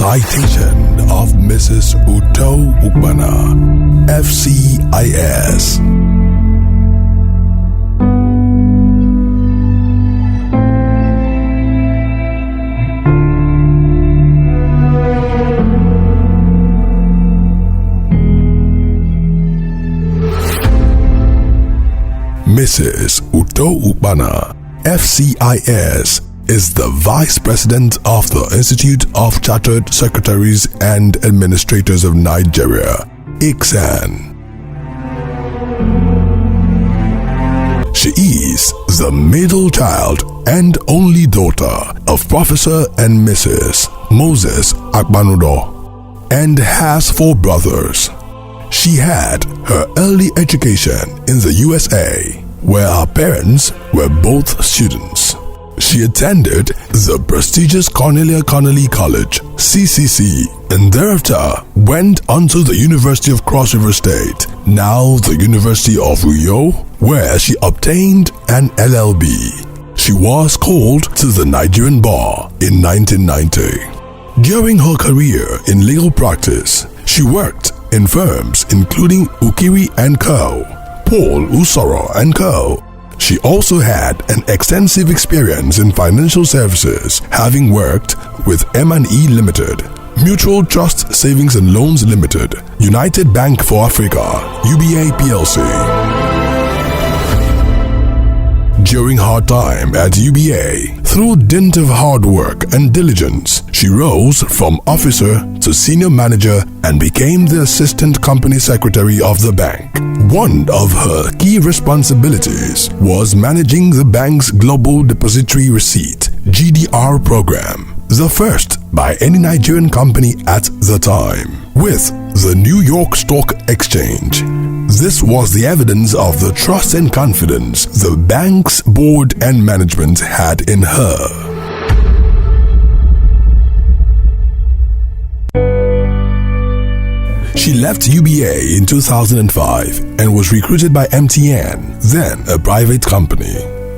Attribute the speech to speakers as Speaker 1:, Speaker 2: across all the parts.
Speaker 1: Citation of Mrs. Ukpana, FCIS. Mrs. Ukpana, FCIS, is the Vice President of the Institute of Chartered Secretaries and Administrators of Nigeria, ICSAN. She is the middle child and only daughter of Professor and Mrs. Moses Ukpana and has 4 brothers. She had her early education in the USA, where her parents were both students. She attended the prestigious Cornelia Connolly College, CCC, and thereafter went on to the University of Cross River State, now the University of Uyo, where she obtained an LLB. She was called to the Nigerian bar in 1990. During her career in legal practice, she worked in firms including Ukiri & Co., Paul Usoro & Co. She also had an extensive experience in financial services, having worked with M&E Limited, Mutual Trust Savings and Loans Limited, United Bank for Africa, UBA PLC. During her time at UBA, through dint of hard work and diligence, she rose from officer to senior manager and became the assistant company secretary of the bank. One of her key responsibilities was managing the bank's Global Depository Receipt (GDR) program, the first by any Nigerian company at the time, with the New York Stock Exchange. This was the evidence of the trust and confidence the bank's board and management had in her. She left UBA in 2005 and was recruited by MTN, then a private company.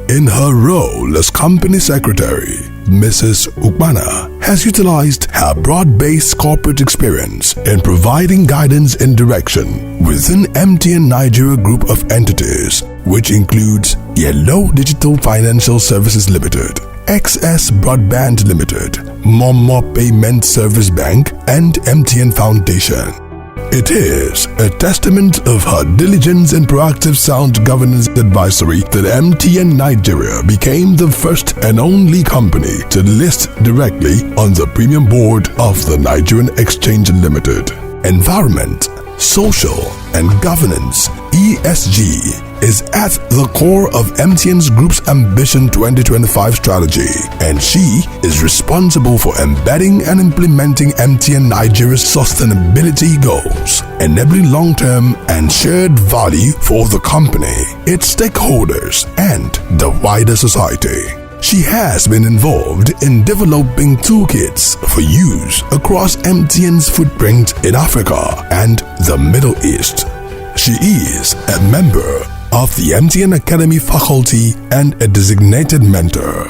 Speaker 1: In her role as company secretary, Mrs. Ukpana has utilized her broad-based corporate experience in providing guidance and direction within MTN Nigeria group of entities, which includes Yellow Digital Financial Services Limited, XS Broadband Limited, Momo Payment Service Bank, and MTN Foundation. It is a testament of her diligence and proactive sound governance advisory that MTN Nigeria became the first and only company to list directly on the premium board of the Nigerian Exchange Limited. Environment, social, and governance (ESG) is at the core of MTN's Group's Ambition 2025 strategy, and she is responsible for embedding and implementing MTN Nigeria's sustainability goals, enabling long-term and shared value for the company, its stakeholders, and the wider society. She has been involved in developing toolkits for use across MTN's footprint in Africa and the Middle East. She is a member of the MTN Academy faculty and a designated mentor.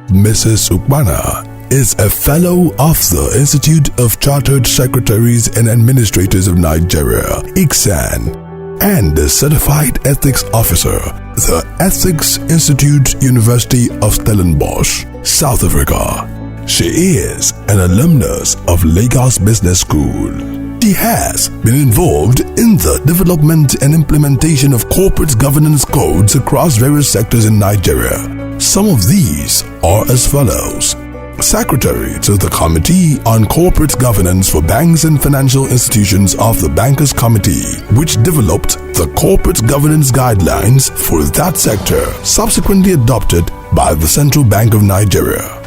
Speaker 1: Mrs. Ukpana is a fellow of the Institute of Chartered Secretaries and Administrators of Nigeria, ICSAN, and a certified ethics officer, the Ethics Institute, University of Stellenbosch, South Africa. She is an alumnus of Lagos Business School. She has been involved in the development and implementation of corporate governance codes across various sectors in Nigeria. Some of these are as follows: Secretary to the Committee on Corporate Governance for Banks and Financial Institutions of the Bankers Committee, which developed the corporate governance guidelines for that sector, subsequently adopted by the Central Bank of Nigeria.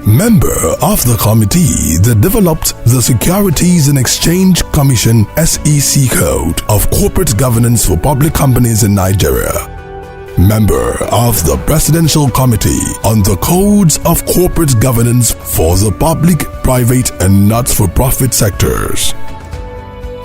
Speaker 1: Member of the committee that developed the Securities and Exchange Commission (SEC) Code of Corporate Governance for Public Companies in Nigeria. Member of the Presidential Committee on the Codes of Corporate Governance for the Public, Private, and Not-for-Profit sectors.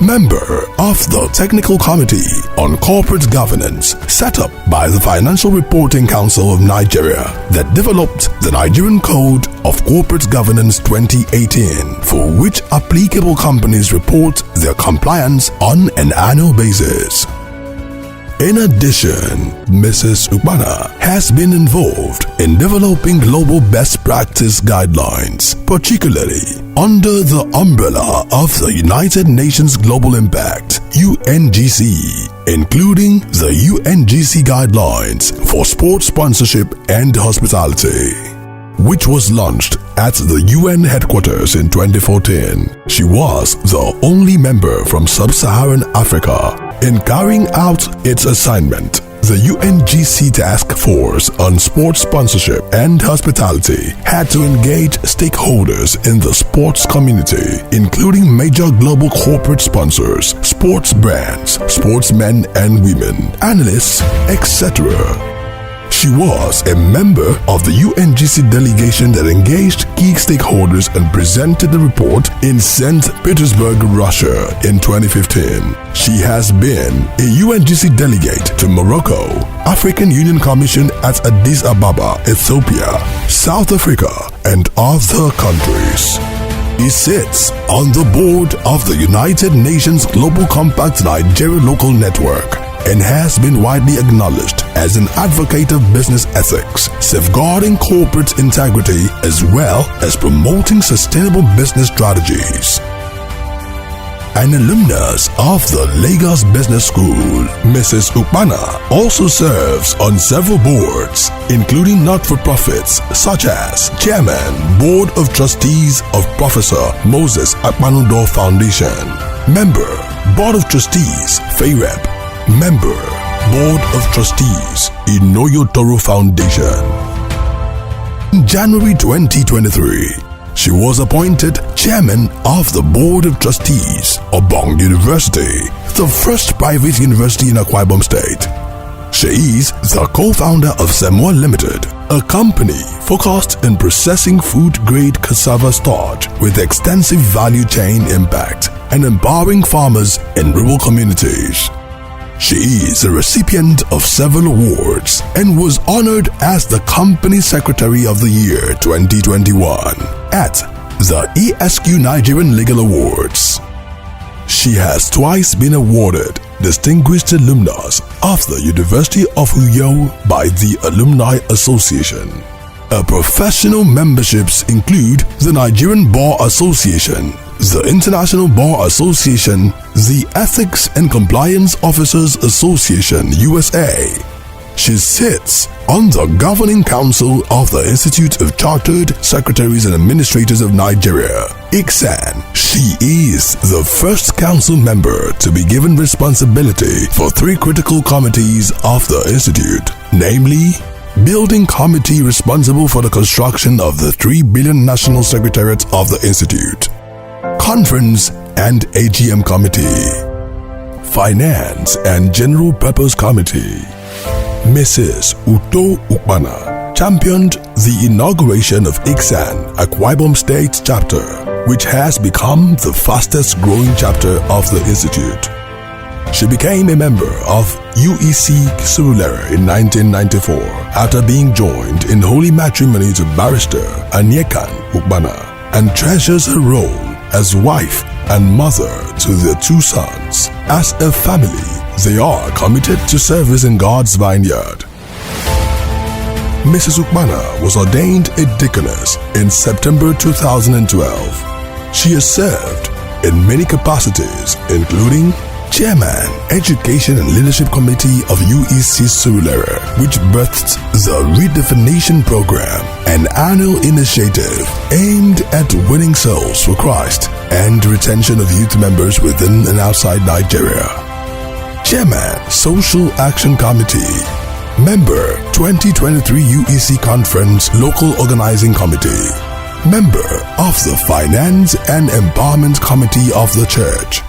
Speaker 1: member of the Technical Committee on Corporate Governance set up by the Financial Reporting Council of Nigeria that developed the Nigerian Code of Corporate Governance 2018, for which applicable companies report their compliance on an annual basis. In addition, Mrs. Ukpana has been involved in developing global best practice guidelines, particularly under the umbrella of the United Nations Global Impact (UNGC), including the UNGC Guidelines for Sports Sponsorship and Hospitality, which was launched at the UN headquarters in 2014. She was the only member from Sub-Saharan Africa in carrying out its assignment. The UNGC Task Force on Sports Sponsorship and Hospitality had to engage stakeholders in the sports community, including major global corporate sponsors, sports brands, sportsmen and women, analysts, etc. She was a member of the UNGC delegation that engaged key stakeholders and presented the report in St. Petersburg, Russia in 2015. She has been a UNGC delegate to Morocco, African Union Commission at Addis Ababa, Ethiopia, South Africa, and other countries. He sits on the board of the United Nations Global Compact Nigeria Local Network and has been widely acknowledged as an advocate of business ethics, safeguarding corporate integrity as well as promoting sustainable business strategies. An alumnus of the Lagos Business School, Mrs. Ukpana also serves on several boards, including not-for-profits such as Chairman, Board of Trustees of Professor Moses Akpanudo Foundation, Member, Board of Trustees, FAYREP, Member, Board of Trustees, Inoyo Toro Foundation. In January 2023, she was appointed Chairman of the Board of Trustees, Obong University, the first private university in Akwa Ibom State. She is the co-founder of Semwa Limited, a company focused in processing food-grade cassava starch with extensive value chain impact and empowering farmers in rural communities. She is a recipient of several awards and was honored as the Company Secretary of the Year 2021 at the ESQ Nigerian Legal Awards. She has twice been awarded Distinguished Alumnus of the University of Uyo by the Alumni Association. Her professional memberships include the Nigerian Bar Association, the International Bar Association, the Ethics and Compliance Officers Association USA. She sits on the Governing Council of the Institute of Chartered Secretaries and Administrators of Nigeria, ICSAN. She is the first council member to be given responsibility for 3 critical committees of the Institute, namely, Building Committee responsible for the construction of the 3 billion National Secretariat of the Institute, Conference and AGM Committee, Finance and General Purpose Committee. Mrs. Uto Ukpana championed the inauguration of ICSAN Akwa Ibom State Chapter, which has become the fastest growing chapter of the Institute. She became a member of UEC Surulere in 1994 after being joined in holy matrimony to Barrister Anyekan Ukpana, and treasures her role as wife and mother to their 2 sons. As a family, they are committed to service in God's vineyard. Mrs. Ukpana was ordained a deaconess in September 2012. She has served in many capacities, including Chairman, Education and Leadership Committee of UEC Surulere, which birthed the Redefinition Program, an annual initiative aimed at winning souls for Christ and retention of youth members within and outside Nigeria. Chairman, Social Action Committee. Member, 2023 UEC Conference Local Organizing Committee. Member of the Finance and Empowerment Committee of the Church.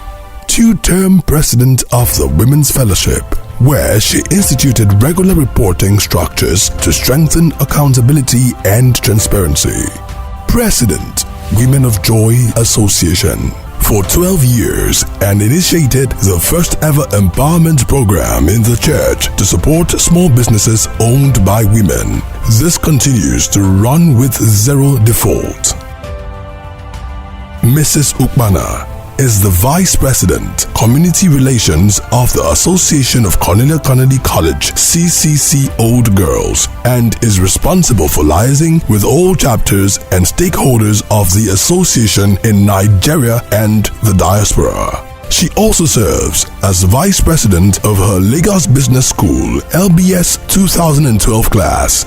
Speaker 1: 2-term President of the Women's Fellowship, where she instituted regular reporting structures to strengthen accountability and transparency. President, Women of Joy Association. for 12 years and initiated the first ever empowerment program in the church to support small businesses owned by women. This continues to run with zero default. Mrs. Ukpana is the Vice President, Community Relations of the Association of Cornelia Kennedy College CCC Old Girls and is responsible for liaising with all chapters and stakeholders of the association in Nigeria and the diaspora. She also serves as Vice President of her Lagos Business School LBS 2012 class.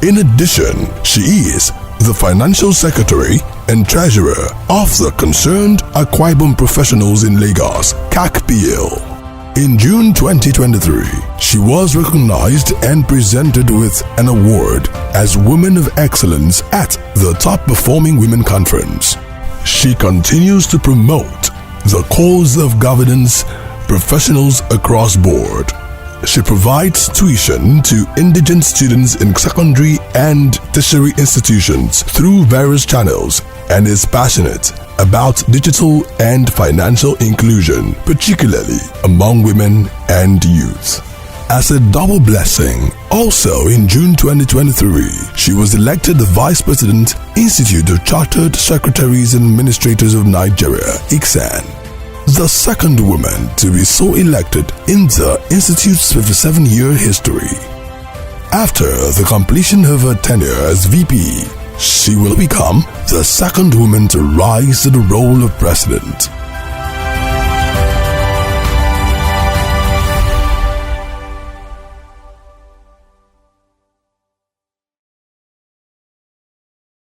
Speaker 1: In addition, she is the Financial Secretary and Treasurer of the Concerned Akwa Ibom Professionals in Lagos, CACPL. In June 2023, she was recognized and presented with an award as Women of Excellence at the Top Performing Women Conference. She continues to promote the cause of governance professionals across board. She provides tuition to indigent students in secondary and tertiary institutions through various channels and is passionate about digital and financial inclusion, particularly among women and youth. As a double blessing, also in June 2023, she was elected the Vice President, Institute of Chartered Secretaries and Administrators of Nigeria, ICSAN. The second woman to be so elected in the Institute's 57-year history. After the completion of her tenure as VP, she will become the second woman to rise to the role of President.